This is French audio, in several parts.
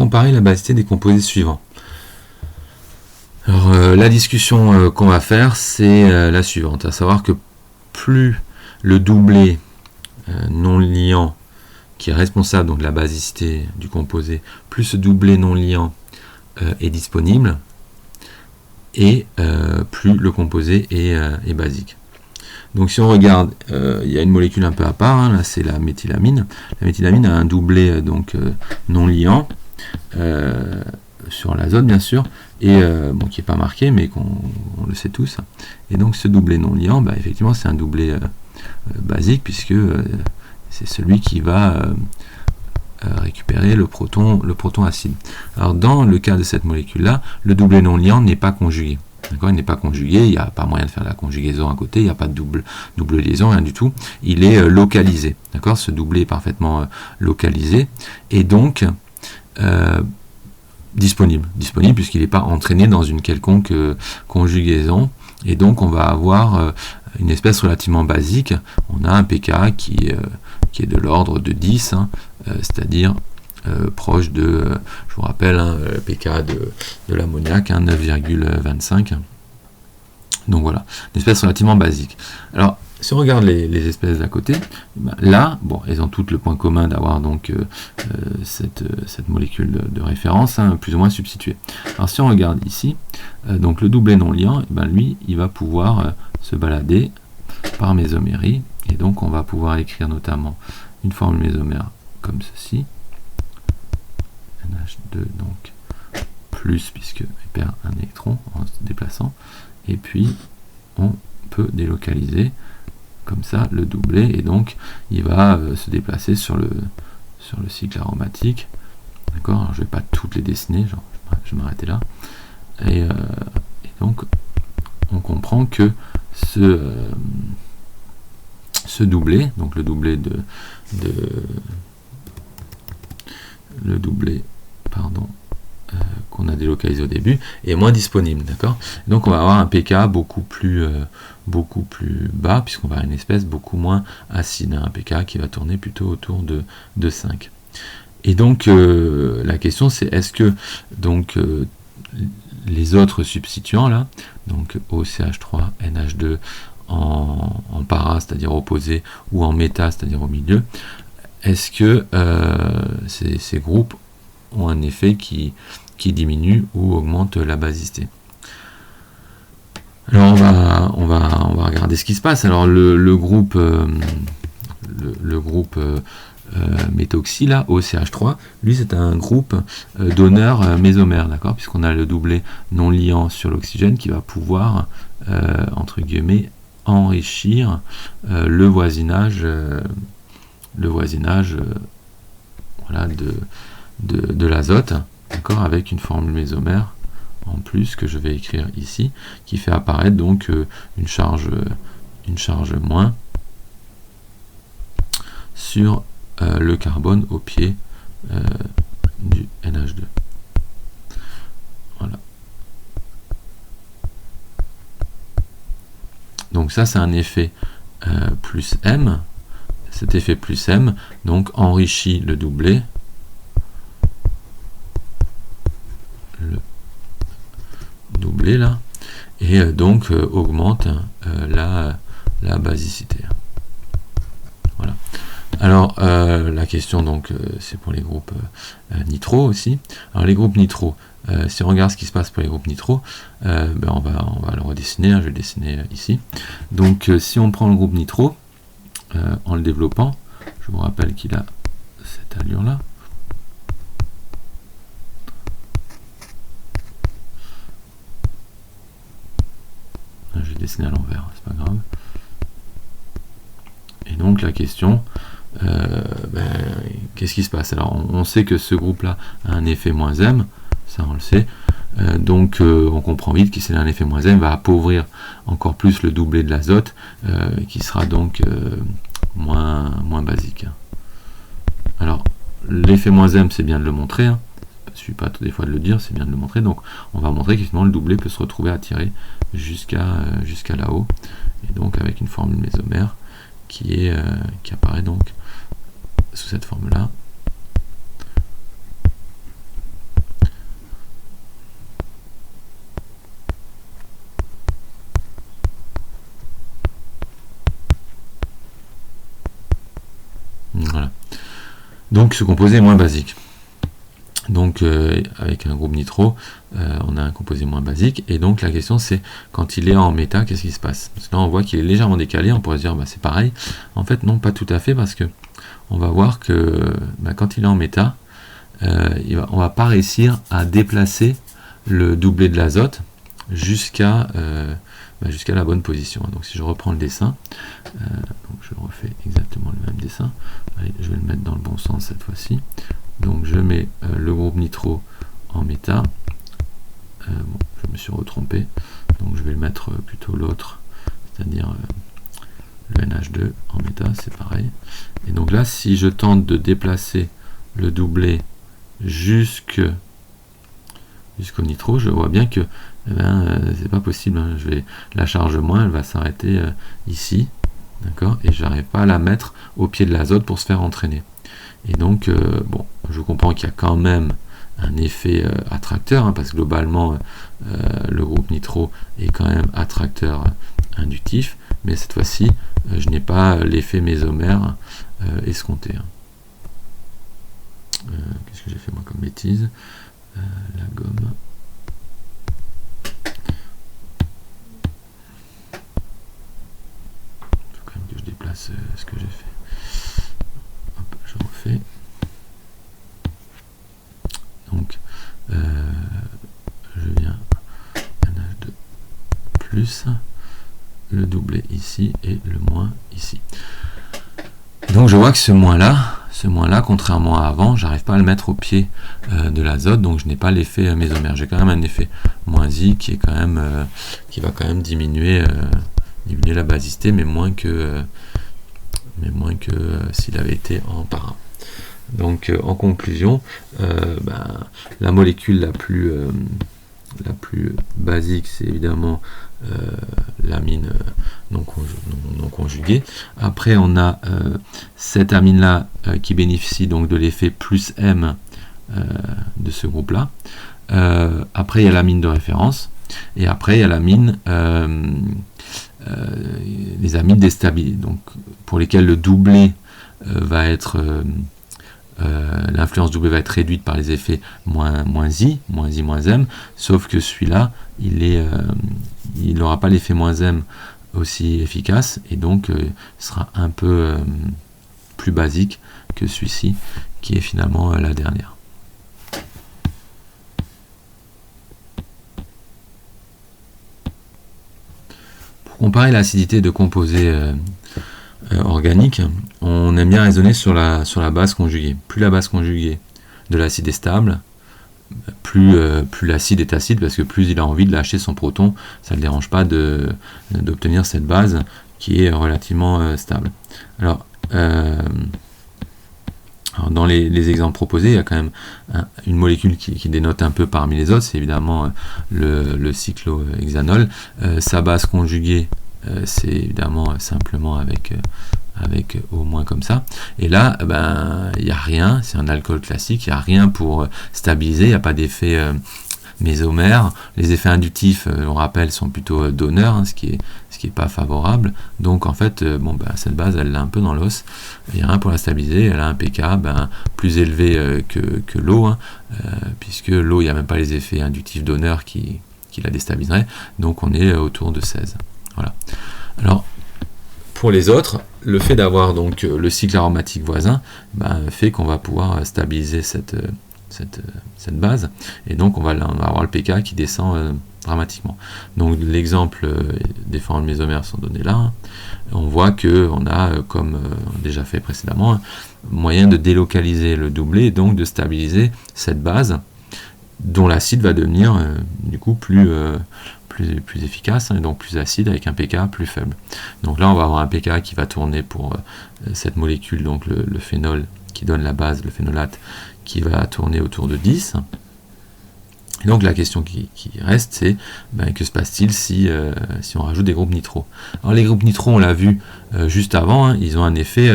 comparer la basicité des composés suivants. Alors, la discussion qu'on va faire, c'est la suivante, à savoir que plus le doublet non liant qui est responsable donc de la basicité du composé, plus ce doublet non liant est disponible, et plus le composé est basique. Donc si on regarde, il y a une molécule un peu à part, là c'est la méthylamine. La méthylamine a un doublet non liant sur l'azote bien sûr, et qui n'est pas marqué, mais on le sait tous. Et donc ce doublet non liant, effectivement c'est un doublet basique, puisque c'est celui qui va récupérer le proton acide. Alors dans le cas de cette molécule-là, le doublet non liant n'est pas conjugué. D'accord, il n'est pas conjugué, il n'y a pas moyen de faire la conjugaison à côté, il n'y a pas de double liaison, rien du tout. Il est localisé. D'accord, ce doublet est parfaitement localisé et donc disponible puisqu'il n'est pas entraîné dans une quelconque conjugaison. Et donc on va avoir une espèce relativement basique. On a un pK qui est de l'ordre de 10, c'est-à-dire proche de, je vous rappelle, le pK de l'ammoniac, 9,25. Donc voilà, une espèce relativement basique. Alors, si on regarde les espèces d'à côté, là, bon, elles ont toutes le point commun d'avoir donc cette molécule de référence, plus ou moins substituée. Alors si on regarde ici, donc le doublet non liant, lui, il va pouvoir se balader par mésomérie, et donc on va pouvoir écrire notamment une formule mésomère comme ceci, NH2 donc plus, puisqu'il perd un électron en se déplaçant, et puis on peut délocaliser comme ça le doublet, et donc il va se déplacer sur le cycle aromatique. D'accord, alors je ne vais pas toutes les dessiner, je vais m'arrêter là, et donc on comprend que ce doublet, donc le doublet qu'on a délocalisé au début, est moins disponible, d'accord. Donc on va avoir un pK beaucoup plus bas, puisqu'on va avoir une espèce beaucoup moins acide, un pK qui va tourner plutôt autour de 5. Et donc la question c'est, est-ce que donc les autres substituants là, donc OCH3, NH2 en para, c'est-à-dire opposé, ou en méta, c'est-à-dire au milieu, est-ce que ces groupes ont un effet qui diminue ou augmente la basicité? Alors on va regarder ce qui se passe. Alors le groupe méthoxy là, OCH3, lui c'est un groupe donneur mésomère, d'accord, puisqu'on a le doublet non liant sur l'oxygène qui va pouvoir entre guillemets enrichir le voisinage voilà, de l'azote, d'accord, avec une formule mésomère en plus que je vais écrire ici, qui fait apparaître donc une charge moins sur le carbone au pied du NH2. Voilà. Donc ça c'est un effet plus M. Cet effet plus M donc enrichit le doublet, là, et donc augmente la basicité. Voilà. Alors la question donc c'est pour les groupes nitro aussi. Alors les groupes nitro, si on regarde ce qui se passe pour les groupes nitro, on va le redessiner, je vais le dessiner ici. Donc si on prend le groupe nitro en le développant, je vous rappelle qu'il a cette allure là. Je vais dessiner à l'envers, c'est pas grave. Et donc la question, qu'est-ce qui se passe? Alors on sait que ce groupe là a un effet moins M, ça on le sait, donc on comprend vite que c'est un effet moins M, va appauvrir encore plus le doublet de l'azote, qui sera donc moins basique. Alors l'effet moins M, c'est bien de le montrer, il ne suffit pas des fois de le dire, c'est bien de le montrer, donc on va montrer qu'effectivement le doublet peut se retrouver attiré jusqu'à là-haut, et donc avec une formule mésomère qui apparaît donc sous cette forme là. Donc ce composé est moins basique. Donc avec un groupe nitro, on a un composé moins basique, et donc la question c'est, quand il est en méta, qu'est-ce qui se passe? Parce que là on voit qu'il est légèrement décalé, on pourrait se dire bah, c'est pareil. En fait non, pas tout à fait, parce que on va voir que quand il est en méta, on va pas réussir à déplacer le doublet de l'azote jusqu'à la bonne position. Donc si je reprends le dessin, donc je refais exactement le même dessin. Allez, je vais le mettre dans le bon sens cette fois-ci. Donc je mets le groupe nitro en méta. Bon, je me suis retrompé, donc je vais le mettre plutôt l'autre, c'est-à-dire le NH2 en méta, c'est pareil. Et donc là, si je tente de déplacer le doublet jusqu'au nitro, je vois bien que c'est pas possible, hein. La charge moins, elle va s'arrêter ici, d'accord, et j'arrive pas à la mettre au pied de l'azote pour se faire entraîner. Et donc, bon, je comprends qu'il y a quand même un effet attracteur, hein, parce que globalement, le groupe nitro est quand même attracteur inductif, mais cette fois-ci, je n'ai pas l'effet mésomère escompté. Hein. Qu'est-ce que j'ai fait moi comme bêtise? La gomme. Il faut quand même que je déplace ce que j'ai fait. Hop, je refais. Donc, je viens NH2 plus, le doublet ici et le moins ici. Donc je vois que ce moins là, contrairement à avant, j'arrive pas à le mettre au pied de l'azote, donc je n'ai pas l'effet mésomère. J'ai quand même un effet moins I qui est quand même qui va quand même diminuer la basicité, mais moins que s'il avait été en para. Donc en conclusion, la molécule la plus basique, c'est évidemment l'amine non conjuguée. Après, on a cette amine-là qui bénéficie donc de l'effet plus M de ce groupe-là. Après, il y a l'amine de référence. Et après, il y a l'amine, les amines déstabilisées, donc pour lesquelles le doublet va être l'influence doublée va être réduite par les effets moins I, moins M, sauf que celui-là, il n'aura pas l'effet moins M aussi efficace, et donc sera un peu plus basique que celui-ci, qui est finalement la dernière. Pour comparer l'acidité de composés organique, on aime bien raisonner sur la base conjuguée. Plus la base conjuguée de l'acide est stable, plus l'acide est acide, parce que plus il a envie de lâcher son proton, ça ne le dérange pas d'obtenir cette base qui est relativement stable. Alors dans les exemples proposés, il y a quand même une molécule qui dénote un peu parmi les autres, c'est évidemment le cyclohexanol. Sa base conjuguée, c'est évidemment simplement avec au moins comme ça. Et là, il n'y a rien, c'est un alcool classique, il n'y a rien pour stabiliser, il n'y a pas d'effet mésomère. Les effets inductifs, on rappelle, sont plutôt donneurs, hein, ce qui est pas favorable. Donc en fait, cette base, elle l'a un peu dans l'os. Il n'y a rien pour la stabiliser. Elle a un pK plus élevé que l'eau, hein, puisque l'eau, il n'y a même pas les effets inductifs donneurs qui la déstabiliseraient. Donc on est autour de 16. Voilà. Alors, pour les autres, le fait d'avoir donc le cycle aromatique voisin fait qu'on va pouvoir stabiliser cette base, et donc on va avoir le pK qui descend dramatiquement. Donc l'exemple des formes mésomères sont donnés là. On voit qu'on a, comme déjà fait précédemment, moyen de délocaliser le doublet et donc de stabiliser cette base dont l'acide va devenir du coup plus efficace, hein, et donc plus acide avec un pK plus faible. Donc là on va avoir un pK qui va tourner pour cette molécule, donc le phénol qui donne la base, le phénolate, qui va tourner autour de 10. Et donc la question qui reste, c'est que se passe-t-il si on rajoute des groupes nitro? Alors les groupes nitro, on l'a vu juste avant, hein, ils ont un effet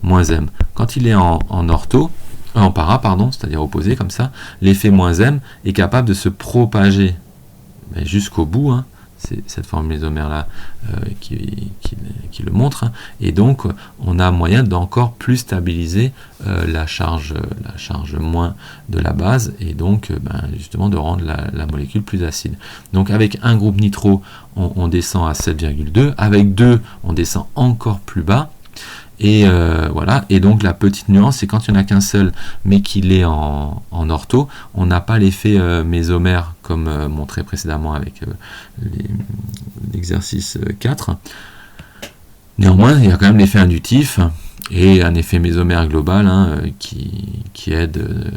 moins M. Quand il est en para, c'est-à-dire opposé comme ça, l'effet moins M est capable de se propager jusqu'au bout, hein, cette forme mésomère-là qui le montre, hein. Et donc on a moyen d'encore plus stabiliser la charge moins de la base, et donc justement de rendre la molécule plus acide. Donc avec un groupe nitro, on descend à 7,2, avec 2, on descend encore plus bas. Et voilà, et donc la petite nuance, c'est quand il n'y en a qu'un seul, mais qu'il est en ortho, on n'a pas l'effet mésomère comme montré précédemment avec l'exercice 4. Néanmoins, il y a quand même l'effet inductif et un effet mésomère global, hein, qui aide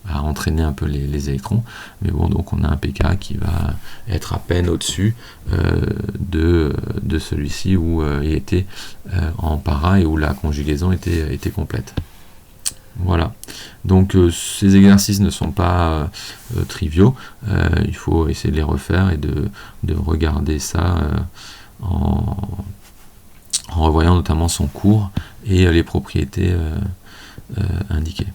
à entraîner un peu les électrons. Mais bon, donc on a un pK qui va être à peine au-dessus de celui-ci où il était en para et où la conjugaison était complète. Voilà, donc ces exercices ne sont pas triviaux, il faut essayer de les refaire et de regarder ça en revoyant notamment son cours et les propriétés indiquées.